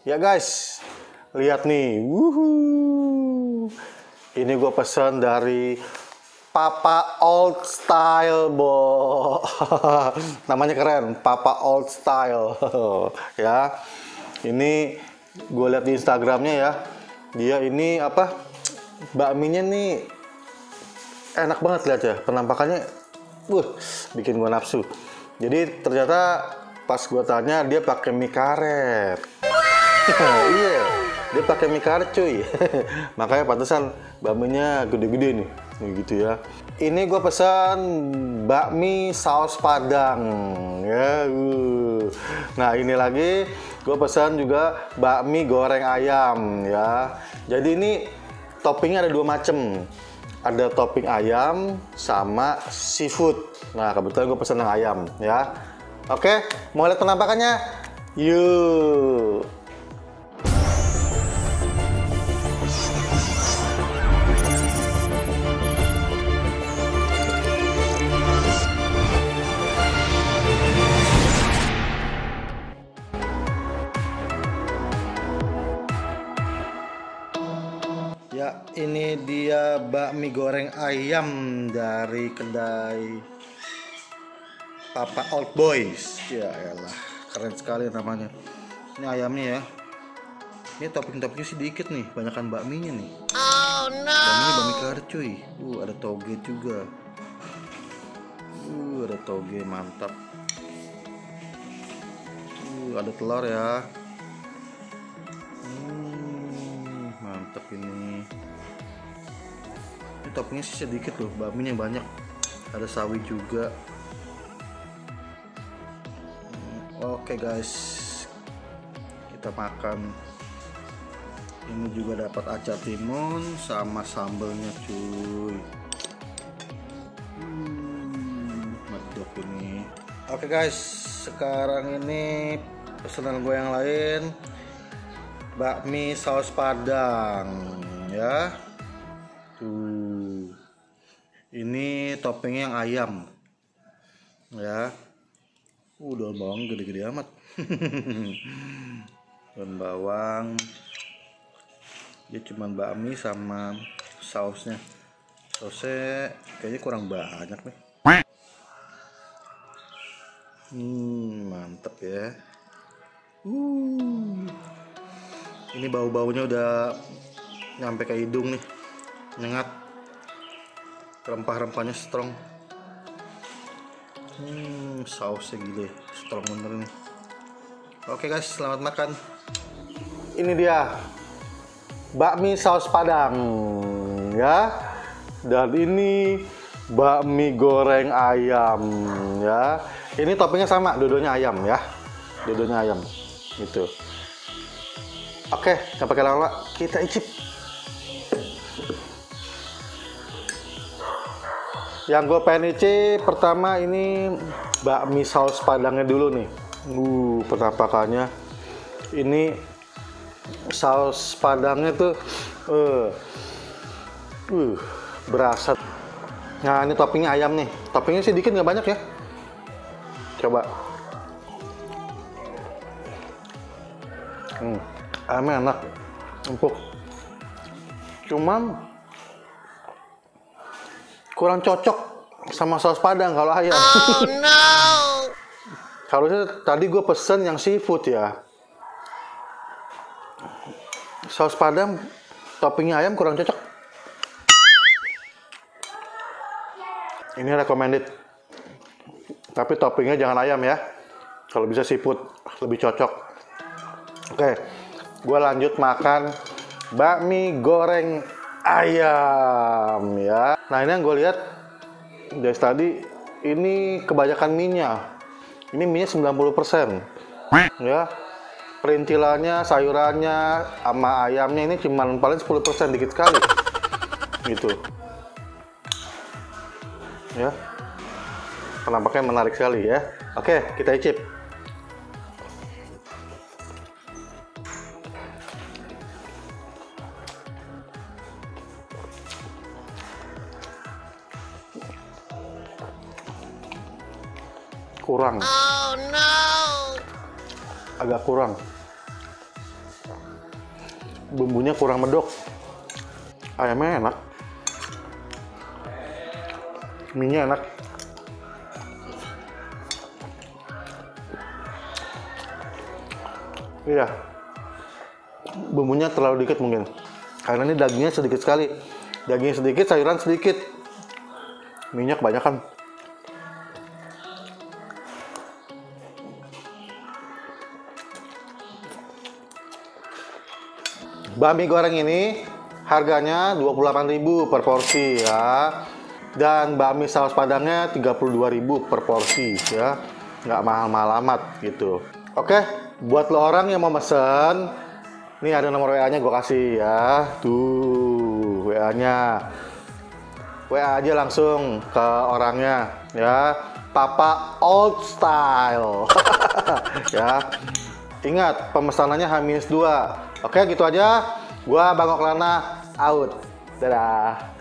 Ya guys, lihat nih. Wuhu. Ini gue pesan dari Papa Old Style, Bo. Namanya keren, Papa Old Style. Ya. Ini gue lihat di Instagramnya ya. Dia ini apa? Bakminya nih enak banget lihat ya. Penampakannya bikin gue nafsu. Jadi ternyata pas gue tanya dia pakai mie karet. Iya, dia pakai mie karet cuy. Makanya pantesan bakminya gede-gede nih, gitu ya. Ini gue pesan bakmi saus Padang, ya. Nah ini lagi gue pesan juga bakmi goreng ayam, ya. Jadi ini toppingnya ada dua macem. Ada topping ayam sama seafood. Nah kebetulan gue pesan yang ayam, ya. Oke, mau lihat penampakannya? Yuk. Ya, ini dia bakmi goreng ayam dari kedai Papa Old Boys. Ya elah, keren sekali namanya. Ini ayamnya ya. Ini topping-toppingnya sedikit nih, banyakan bakminya nih. Oh no. Bakminya bakmi karet cuy. Ada toge juga. Ada toge, mantap. Ada telur ya. Mantap ini. Ini toppingnya sih sedikit loh, bakminya banyak. Ada sawi juga. Oke guys, kita makan. Ini juga dapat acar timun sama sambelnya cuy. Mantap ini. Oke guys, sekarang ini pesanan gue yang lain. Bakmi saus Padang, ya. Tuh. Ini toppingnya yang ayam, ya. Daun bawang gede-gede amat. Daun bawang. Dia cuman bakmi sama sausnya. Sausnya kayaknya kurang banyak nih. Mantep ya. Ini bau-baunya udah nyampe ke hidung nih, nyengat. Rempah-rempahnya strong. Sausnya gile, strong bener nih. Oke guys, selamat makan. Ini dia bakmi saus Padang, ya. Dan ini bakmi goreng ayam, ya. Ini toppingnya sama, dua-duanya ayam ya. Dua-duanya ayam, gitu. Oke, nggak pakai lama, kita icip. Yang gue pengen icip pertama ini bakmi saus Padangnya dulu nih. Penampakannya. Ini saus Padangnya tuh berasa. Nah ini toppingnya ayam nih. Toppingnya sedikit nggak banyak ya. Coba. Ayamnya enak, empuk. Cuman kurang cocok sama saus Padang kalau ayam. Oh no. Harusnya tadi gue pesen yang seafood ya. Saus Padang toppingnya ayam kurang cocok. Ini recommended. Tapi toppingnya jangan ayam ya. Kalau bisa seafood lebih cocok. Oke, gue lanjut makan bakmi goreng ayam ya. Nah ini yang gue lihat dari tadi ini kebanyakan minyak. Ini minyak 90% ya. Perintilannya, sayurannya, sama ayamnya ini cuman paling 10%, dikit sekali gitu ya. Penampaknya menarik sekali ya. Oke, kita icip. Kurang. Oh no. Agak kurang. bumbunya kurang medok. Ayamnya enak, mie-nya enak. Iya, bumbunya terlalu dikit mungkin, karena ini dagingnya sedikit sekali. Dagingnya sedikit, sayuran sedikit, minyak kebanyakan. Bami goreng ini harganya 28.000 per porsi ya. Dan bami saus padangnya 32.000 per porsi ya. Nggak mahal-mahal amat gitu. Oke, buat lo orang yang mau mesen, nih ada nomor WA-nya gue kasih ya. Tuh, WA-nya. WA aja langsung ke orangnya ya. Papa Old Style. Ya. Ingat, pemesanannya H-2. Oke, gitu aja. Gua Bang Oklana out. Dadah.